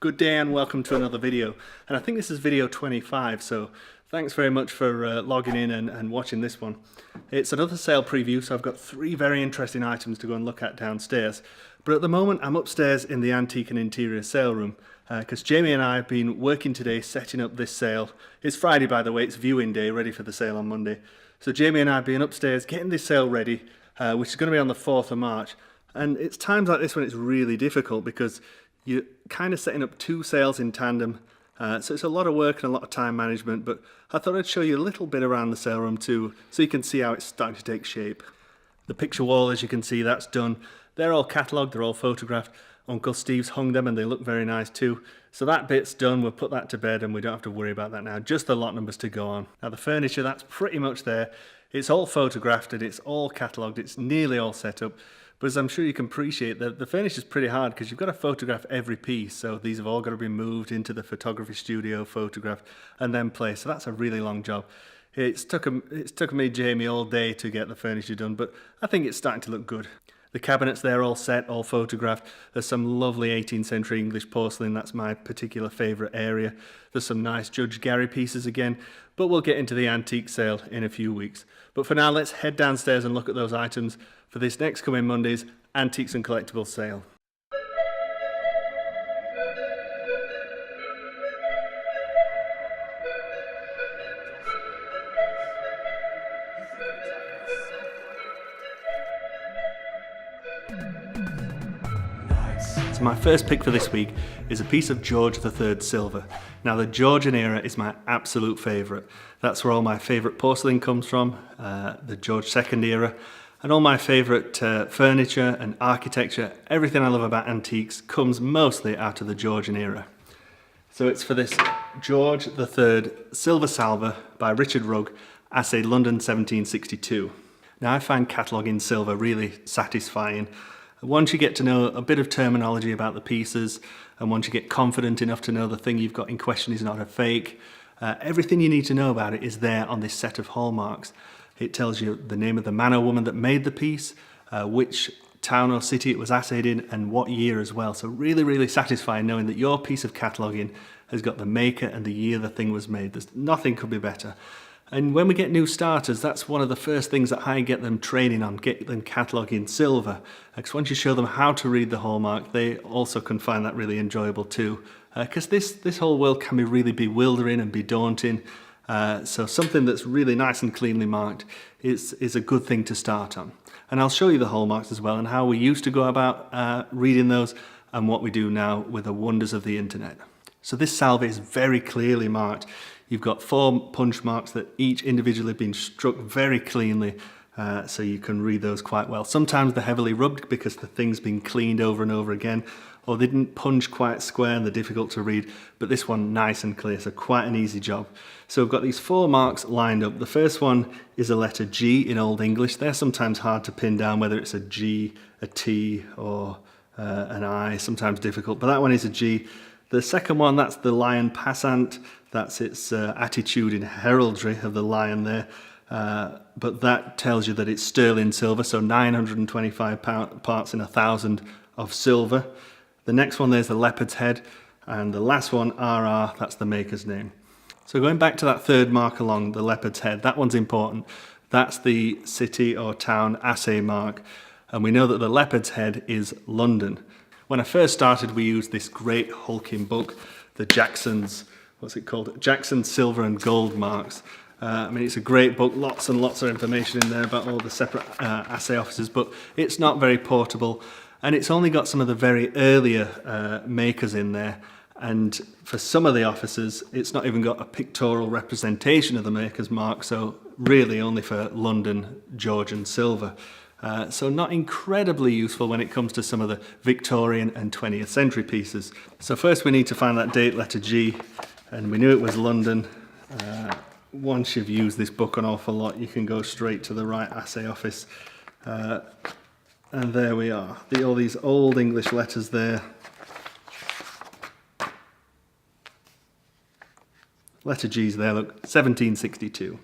Good day and welcome to another video, and I think this is video 25, so thanks very much for logging in and watching this one. It's another sale preview, so I've got three very interesting items to go and look at downstairs, but at the moment I'm upstairs in the antique and interior sale room because Jamie and I have been working today setting up this sale. It's Friday, by the way, it's viewing day, ready for the sale on Monday. So Jamie and I have been upstairs getting this sale ready, which is going to be on the 4th of March, and it's times like this when it's really difficult because you're kind of setting up two sales in tandem, so it's a lot of work and a lot of time management, but I thought I'd show you a little bit around the sale room too, so you can see how it's starting to take shape. The picture wall, as you can see, that's done. They're all catalogued, they're all photographed. Uncle Steve's hung them and they look very nice too. So that bit's done, we'll put that to bed and we don't have to worry about that now, just the lot numbers to go on. Now the furniture, that's pretty much there. It's all photographed and it's all catalogued, it's nearly all set up. But as I'm sure you can appreciate, the furniture is pretty hard because you've got to photograph every piece. So these have all got to be moved into the photography studio, photographed, and then placed. So that's a really long job. It's took me, Jamie, all day to get the furniture done, but I think it's starting to look good. The cabinets there all set, all photographed. There's some lovely 18th century English porcelain, that's my particular favourite area. There's some nice Judge Gary pieces again, but we'll get into the antique sale in a few weeks. But for now, let's head downstairs and look at those items for this next coming Monday's Antiques and Collectables sale. So my first pick for this week is a piece of George III silver. Now the Georgian era is my absolute favourite. That's where all my favourite porcelain comes from, the George II era, and all my favourite furniture and architecture, everything I love about antiques comes mostly out of the Georgian era. So it's for this George III Silver Salver by Richard Rugg, assay London 1762. Now I find cataloguing silver really satisfying. Once you get to know a bit of terminology about the pieces, and once you get confident enough to know the thing you've got in question is not a fake, everything you need to know about it is there on this set of hallmarks. It tells you the name of the man or woman that made the piece, which town or city it was assayed in, and what year as well. So really, really satisfying knowing that your piece of cataloguing has got the maker and the year the thing was made. There's nothing could be better. And when we get new starters, that's one of the first things that I get them training on, get them cataloguing silver. Because once you show them how to read the hallmark, they also can find that really enjoyable too. Because this whole world can be really bewildering and be daunting. So something that's really nice and cleanly marked is a good thing to start on. And I'll show you the hallmarks as well and how we used to go about reading those and what we do now with the wonders of the internet. So this salver is very clearly marked. You've got 4 punch marks that each individually have been struck very cleanly, so you can read those quite well. Sometimes they're heavily rubbed because the thing's been cleaned over and over again, or they didn't punch quite square and they're difficult to read, but this one nice and clear, so quite an easy job. So we've got these 4 marks lined up. The first one is a letter G in Old English. They're sometimes hard to pin down, whether it's a G, a T, or an I, sometimes difficult, but that one is a G. The second one, that's the lion passant. That's its attitude in heraldry of the lion there. But that tells you that it's sterling silver, so 925 parts in 1,000 of silver. The next one there's the leopard's head, and the last one, RR, that's the maker's name. So going back to that third mark along, the leopard's head, that one's important. That's the city or town assay mark, and we know that the leopard's head is London. When I first started, we used this great hulking book, the Jackson's, what's it called? Jackson's Silver and Gold Marks. I mean, it's a great book, lots and lots of information in there about all the separate assay officers, but it's not very portable, and it's only got some of the very earlier makers in there, and for some of the officers, it's not even got a pictorial representation of the maker's mark, so really only for London, Georgian silver. So not incredibly useful when it comes to some of the Victorian and 20th century pieces. So first we need to find that date letter G, and we knew it was London. Once you've used this book an awful lot, you can go straight to the right assay office. And there we are, all these old English letters there. Letter G's there, look, 1762.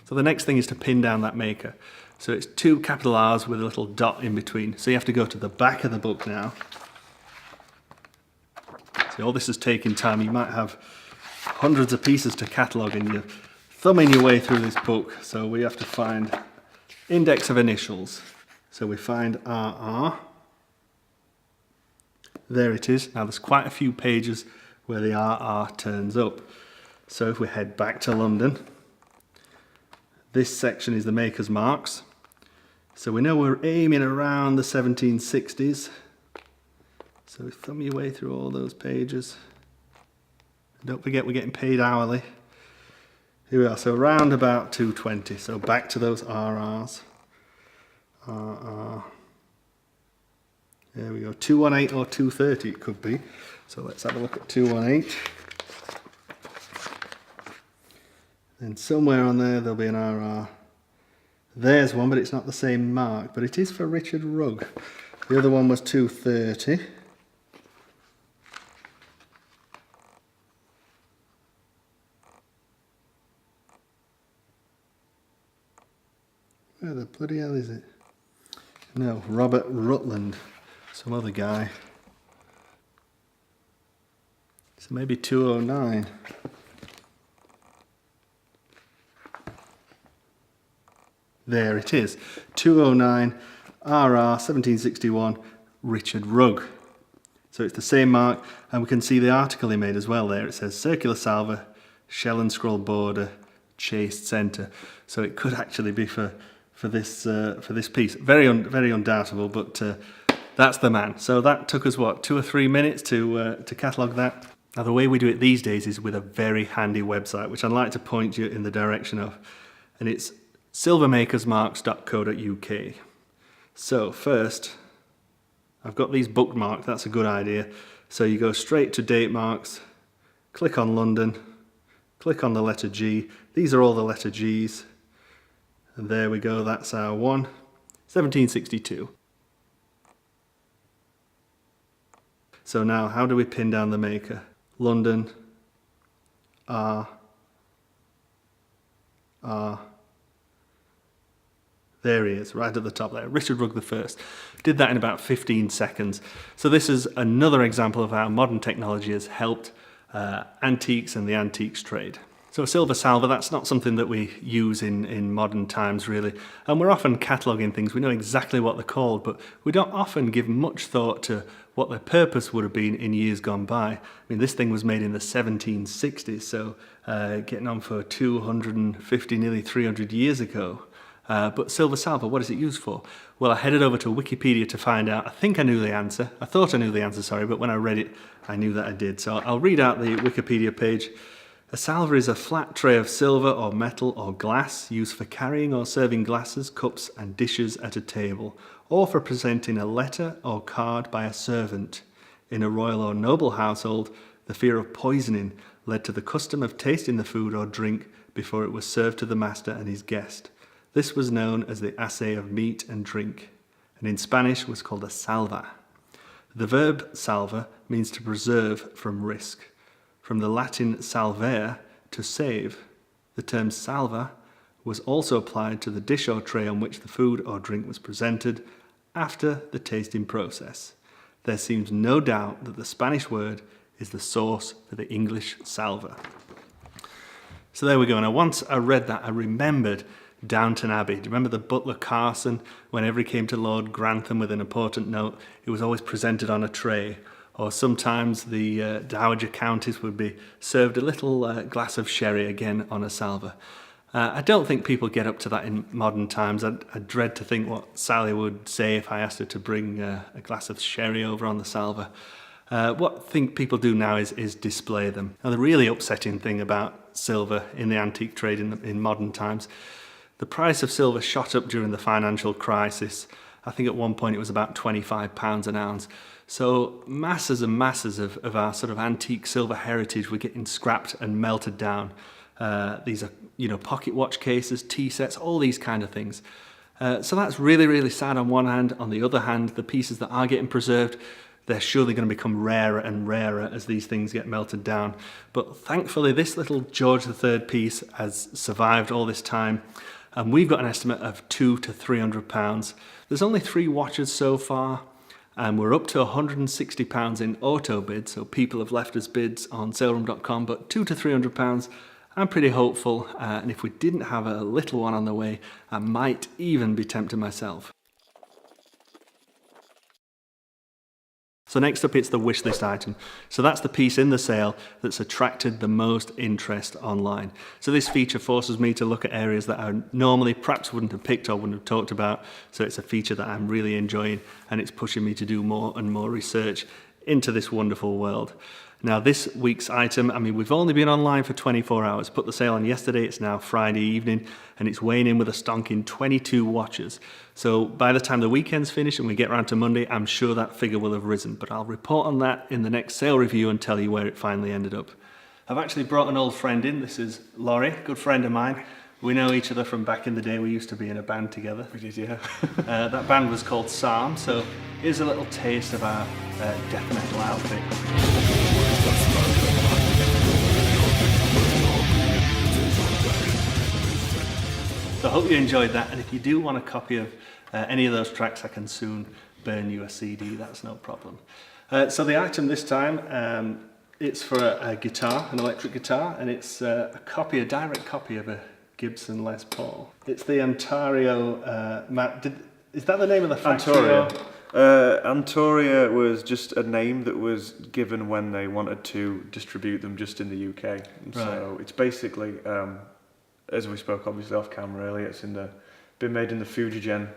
So the next thing is to pin down that maker. So it's 2 capital R's with a little dot in between. So you have to go to the back of the book now See, all this is taking time. You might have hundreds of pieces to catalogue and you're thumbing your way through this book. So we have to find index of initials. So we find RR. There it is. Now there's quite a few pages where the RR turns up. So if we head back to London, this section is the maker's marks. So we know we're aiming around the 1760s. So thumb your way through all those pages. Don't forget we're getting paid hourly. Here we are, so around about 220. So back to those RRs. RR. There we go, 218 or 230 it could be. So let's have a look at 218. Then somewhere on there there'll be an RR. There's one, but it's not the same mark, but it is for Richard Rugg. The other one was 230. Where the bloody hell is it? No, Robert Rutland. Some other guy. So maybe 209. There it is. 209 RR 1761 Richard Rugg. So it's the same mark, and we can see the article he made as well there. It says circular salver, shell and scroll border, chased centre. So it could actually be for this piece. Very undoubtable, but that's the man. So that took us, what, 2 or 3 minutes to catalogue that. Now the way we do it these days is with a very handy website, which I'd like to point you in the direction of, and it's silvermakersmarks.co.uk. So first, I've got these bookmarked, that's a good idea. So you go straight to date marks, click on London, click on the letter G. These are all the letter Gs. And there we go, that's our one, 1762. So now, how do we pin down the maker? London, R. There he is, right at the top there, Richard Rugg the First. Did that in about 15 seconds. So this is another example of how modern technology has helped antiques and the antiques trade. So a silver salver, that's not something that we use in modern times really. And we're often cataloguing things, we know exactly what they're called, but we don't often give much thought to what their purpose would have been in years gone by. I mean, this thing was made in the 1760s, so getting on for 250, nearly 300 years ago. But silver salver, what is it used for? Well, I headed over to Wikipedia to find out. I think I knew the answer. I thought I knew the answer, sorry, but when I read it, I knew that I did. So I'll read out the Wikipedia page. A salver is a flat tray of silver or metal or glass used for carrying or serving glasses, cups and dishes at a table, or for presenting a letter or card by a servant. In a royal or noble household, the fear of poisoning led to the custom of tasting the food or drink before it was served to the master and his guest. This was known as the assay of meat and drink, and in Spanish was called a salva. The verb salva means to preserve from risk. From the Latin salvare, to save, the term salva was also applied to the dish or tray on which the food or drink was presented after the tasting process. There seems no doubt that the Spanish word is the source for the English salver. So there we go. Now once I read that, I remembered Downton Abbey. Do you remember the butler Carson? Whenever he came to Lord Grantham with an important note, it was always presented on a tray. Or sometimes the Dowager Countess would be served a little glass of sherry again on a salver. I don't think people get up to that in modern times. I dread to think what Sally would say if I asked her to bring a glass of sherry over on the salver. What I think people do now is display them. Now the really upsetting thing about silver in the antique trade in modern times, the price of silver shot up during the financial crisis. I think at one point it was about £25 an ounce. So masses and masses of our sort of antique silver heritage were getting scrapped and melted down. These are, pocket watch cases, tea sets, all these kind of things. So that's really, really sad on one hand. On the other hand, the pieces that are getting preserved, they're surely going to become rarer and rarer as these things get melted down. But thankfully, this little George III piece has survived all this time. And we've got an estimate of £200 to £300. There's only 3 watches so far. and we're up to £160 in auto bids, so people have left us bids on saleroom.com, but £200 to £300, I'm pretty hopeful, and if we didn't have a little one on the way, I might even be tempted myself. So next up, it's the wish list item. So that's the piece in the sale that's attracted the most interest online. So this feature forces me to look at areas that I normally perhaps wouldn't have picked or wouldn't have talked about. So it's a feature that I'm really enjoying, and it's pushing me to do more and more research into this wonderful world. Now this week's item, I mean, we've only been online for 24 hours. Put the sale on yesterday, it's now Friday evening, and it's weighing in with a stonking 22 watches. So by the time the weekend's finished and we get around to Monday, I'm sure that figure will have risen, but I'll report on that in the next sale review and tell you where it finally ended up. I've actually brought an old friend in. This is Laurie, good friend of mine. We know each other from back in the day. We used to be in a band together. We did, yeah. That band was called Psalm, so here's a little taste of our death metal outfit. So I hope you enjoyed that, and if you do want a copy of any of those tracks, I can soon burn you a CD, that's no problem. So the item this time, it's for a guitar, an electric guitar, and it's a direct copy of a Gibson Les Paul. It's the Ontario, is that the name of the factory? Antoria was just a name that was given when they wanted to distribute them just in the UK. Right. So it's basically, as we spoke obviously off camera earlier, it's been made in the Fujigen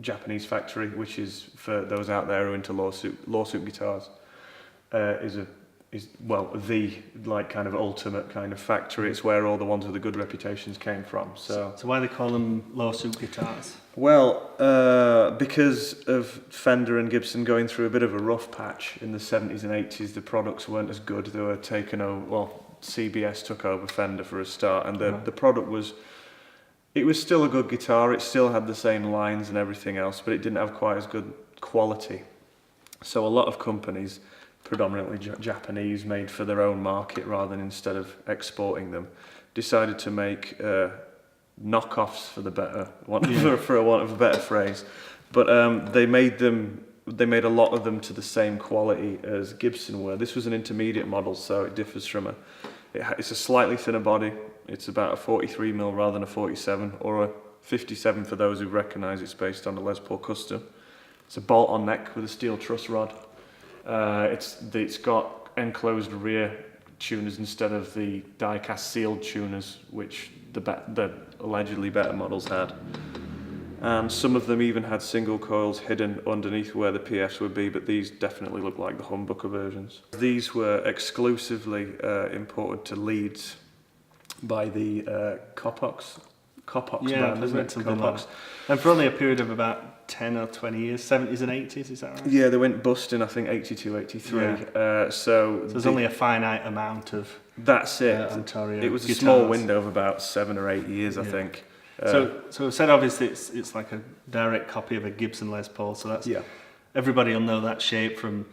Japanese factory, which is, for those out there who are into lawsuit guitars, is the like kind of ultimate kind of factory. It's where all the ones with the good reputations came from. So why they call them lawsuit guitars? Well, because of Fender and Gibson going through a bit of a rough patch in the 70s and 80s, the products weren't as good. They were taken over. Well, CBS took over Fender for a start, and the product was still a good guitar. It still had the same lines and everything else, but it didn't have quite as good quality. So a lot of companies, predominantly Japanese, made for their own market rather than instead of exporting them, decided to make knockoffs, for want of a better phrase. But they made a lot of them to the same quality as Gibson were. This was an intermediate model, so it differs from it's a slightly thinner body. It's about a 43mm rather than a 47, or a 57 for those who recognise it's based on a Les Paul Custom. It's a bolt-on neck with a steel truss rod. It's got enclosed rear tuners instead of the die-cast sealed tuners, which the allegedly better models had. And some of them even had single coils hidden underneath where the PFs would be, but these definitely look like the humbucker versions. These were exclusively imported to Leeds by the Copox brand, isn't it? Copox. And for only a period of about 10 or 20 years, 70s and 80s, is that right? Yeah, they went bust in, I think, 82, 83. Yeah. So there's only a finite amount of that's it. Ontario it was guitars. A small window of about 7 or 8 years, I think. So I've said obviously it's like a direct copy of a Gibson Les Paul, so that's everybody will know that shape from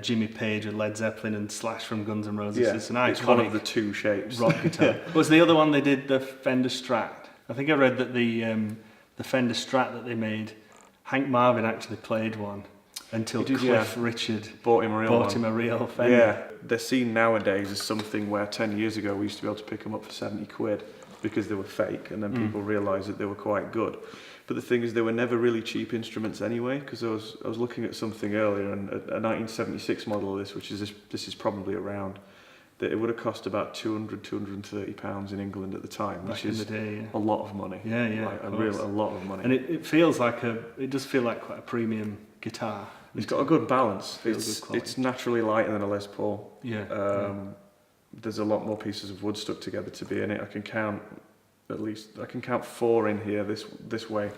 Jimmy Page or Led Zeppelin and Slash from Guns N' Roses. Yeah, it's an iconic, it's one of the two shapes. Rock guitar. Was the other one they did the Fender Strat? I think I read that the Fender Strat that they made, Hank Marvin actually played one until Cliff Richard bought him a real Fender. Yeah, they're seen nowadays as something where 10 years ago we used to be able to pick them up for 70 quid because they were fake, and then people realised that they were quite good. But the thing is, they were never really cheap instruments anyway, because I was looking at something earlier, and a 1976 model of this, which is this is probably around, that it would have cost about £230 in England at the time, which is a lot of money. Like a lot of money. And it feels like it does feel like quite a premium guitar. It's got a good balance. It's naturally lighter than a Les Paul. There's a lot more pieces of wood stuck together to be in it. I can count 4 in here this way.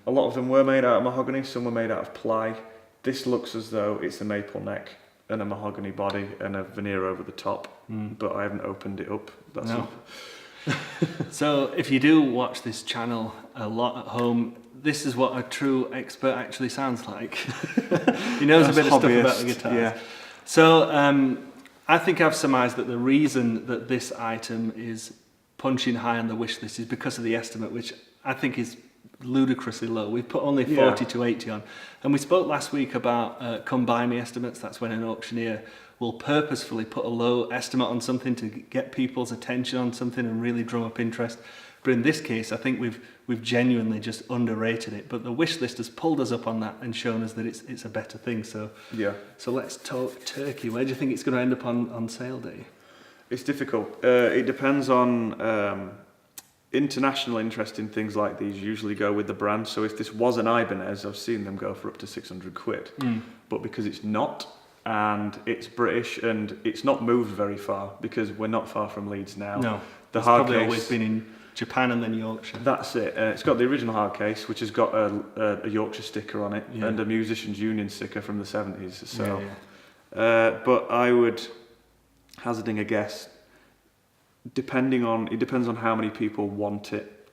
A lot of them were made out of mahogany, some were made out of ply. This looks as though it's a maple neck and a mahogany body and a veneer over the top, but I haven't opened it up. So if you do watch this channel a lot at home, this is what a true expert actually sounds like. He knows a bit of stuff about the guitar. Yeah. So I think I've surmised that the reason that this item is punching high on the wish list is because of the estimate, which I think is ludicrously low. We've put only 40 to 80 on. And we spoke last week about come buy me estimates. That's when an auctioneer will purposefully put a low estimate on something to get people's attention on something and really drum up interest. But in this case, I think we've genuinely just underrated it. But the wish list has pulled us up on that and shown us that it's a better thing. So So let's talk turkey. Where do you think it's going to end up on sale day? It's difficult. It depends on international interest in things like these. Usually go with the brand. So if this was an Ibanez, I've seen them go for up to 600 quid. But because it's not, and it's British, and it's not moved very far, because we're not far from Leeds now. No, it's probably always been in Japan and then Yorkshire. That's it. It's got the original hard case, which has got a Yorkshire sticker on it, and a Musicians Union sticker from the 70s. So, but I would, hazarding a guess, it depends on how many people want it.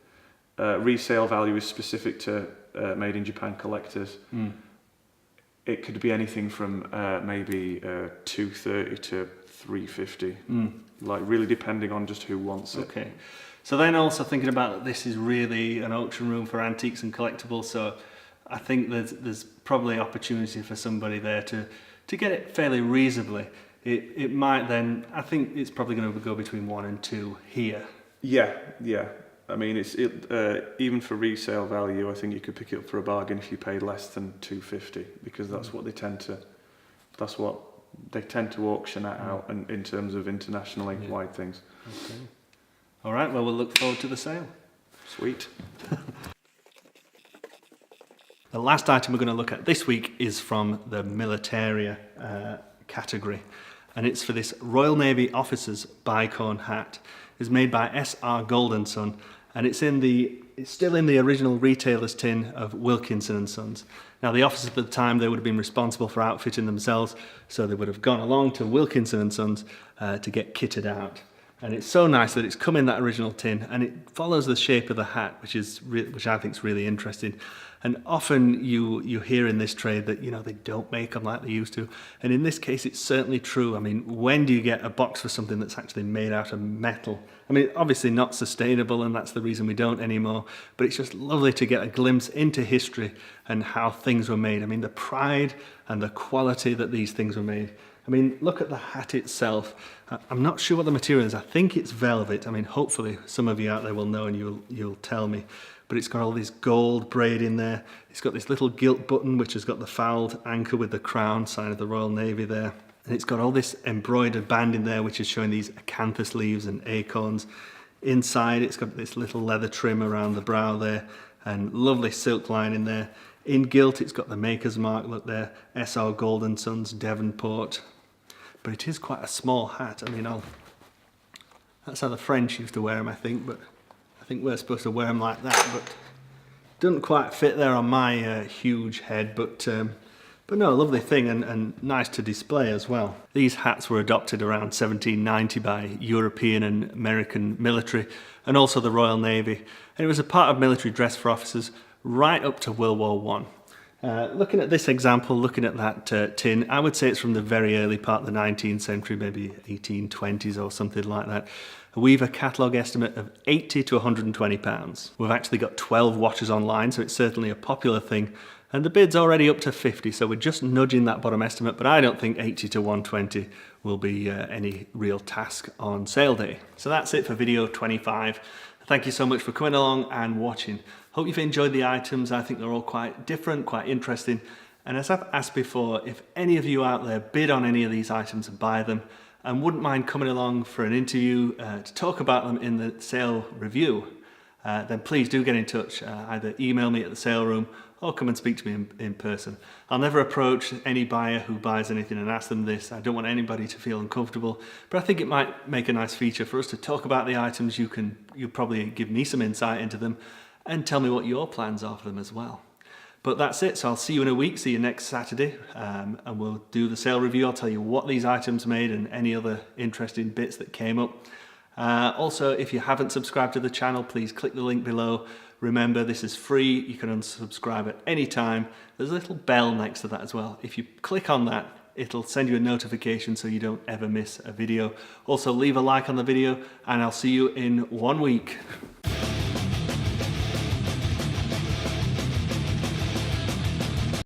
Resale value is specific to made in Japan collectors. It could be anything from maybe 230 to 350, like really depending on just who wants it. Okay. So then also thinking about that this is really an auction room for antiques and collectibles, so I think there's probably opportunity for somebody there to get it fairly reasonably. It might then, I think it's probably going to go between 1 and 2 here. Yeah. I mean, even for resale value, I think you could pick it up for a bargain if you paid less than 250, because that's what they tend to auction it out, and in terms of internationally wide things. Okay. All right, well, we'll look forward to the sale. Sweet. The last item we're going to look at this week is from the Militaria category, and it's for this Royal Navy Officers Bicorn hat. It's made by S.R. Gold & Son, and it's still in the original retailer's tin of Wilkinson & Sons. Now, the officers at the time, they would have been responsible for outfitting themselves, so they would have gone along to Wilkinson & Sons to get kitted out. And it's so nice that it's come in that original tin, and it follows the shape of the hat, which I think is really interesting. And often you hear in this trade that, they don't make them like they used to. And in this case, it's certainly true. I mean, when do you get a box for something that's actually made out of metal? I mean, obviously not sustainable, and that's the reason we don't anymore. But it's just lovely to get a glimpse into history and how things were made. I mean, the pride and the quality that these things were made. I mean, look at the hat itself. I'm not sure what the material is. I think it's velvet. I mean, hopefully some of you out there will know and you'll tell me. But it's got all this gold braid in there. It's got this little gilt button which has got the fouled anchor with the crown, sign of the Royal Navy there. And it's got all this embroidered band in there which is showing these acanthus leaves and acorns. Inside it's got this little leather trim around the brow there and lovely silk line in there. In gilt it's got the maker's mark, look there, S.R. Gold & Sons, Devonport. But it is quite a small hat. I mean, that's how the French used to wear them, I think, but I think we're supposed to wear them like that, but doesn't quite fit there on my huge head, but no, lovely thing and nice to display as well. These hats were adopted around 1790 by European and American military and also the Royal Navy, and it was a part of military dress for officers right up to World War I. Looking at this example, looking at that tin, I would say it's from the very early part of the 19th century, maybe 1820s or something like that. We've a catalogue estimate of £80 to £120. We've actually got 12 watches online, so it's certainly a popular thing. And the bid's already up to 50, so we're just nudging that bottom estimate, but I don't think 80 to 120 will be any real task on sale day. So that's it for video 25. Thank you so much for coming along and watching. Hope you've enjoyed the items. I think they're all quite different, quite interesting. And as I've asked before, if any of you out there bid on any of these items and buy them and wouldn't mind coming along for an interview to talk about them in the sale review, then please do get in touch. Either email me at the sale room or come and speak to me in person. I'll never approach any buyer who buys anything and ask them this. I don't want anybody to feel uncomfortable, but I think it might make a nice feature for us to talk about the items. You'll probably give me some insight into them and tell me what your plans are for them as well. But that's it, so I'll see you in a week, see you next Saturday, and we'll do the sale review. I'll tell you what these items made and any other interesting bits that came up. Also, if you haven't subscribed to the channel, please click the link below. Remember, this is free. You can unsubscribe at any time. There's a little bell next to that as well. If you click on that, it'll send you a notification so you don't ever miss a video. Also, leave a like on the video, and I'll see you in 1 week.